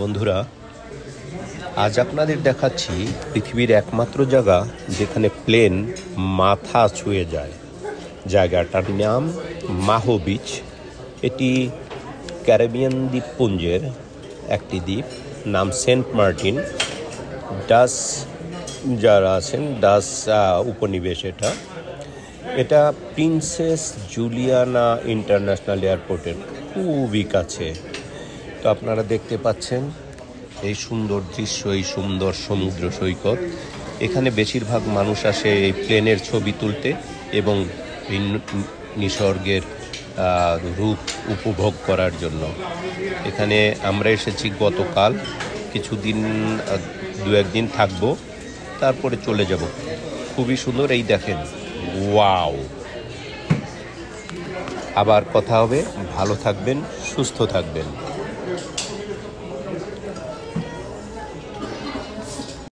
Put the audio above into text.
বন্ধুরা, আজ আপনাদের দেখাচ্ছি পৃথিবীর একমাত্র জায়গা যেখানে প্লেন মাথা ছুঁয়ে যায়। জায়গাটার নাম মাহো বিচ। এটি ক্যারিবিয়ান দ্বীপপুঞ্জের একটি দ্বীপ, নাম সেন্ট মার্টিন। ডাচ যারা আছেন, ডাচ উপনিবেশ এটা প্রিন্সেস জুলিয়ানা ইন্টারন্যাশনাল এয়ারপোর্টের খুবই কাছে। তো আপনারা দেখতে পাচ্ছেন এই সুন্দর দৃশ্য, এই সুন্দর সমুদ্র সৈকত। এখানে বেশিরভাগ মানুষ আসে এই প্লেনের ছবি তুলতে এবং এই নিসর্গের রূপ উপভোগ করার জন্য। এখানে আমরা এসেছি গতকাল, কিছুদিন দু একদিন থাকবো, তারপরে চলে যাব। খুবই সুন্দর, এই দেখেন, ওয়াও। আবার কথা হবে, ভালো থাকবেন, সুস্থ থাকবেন।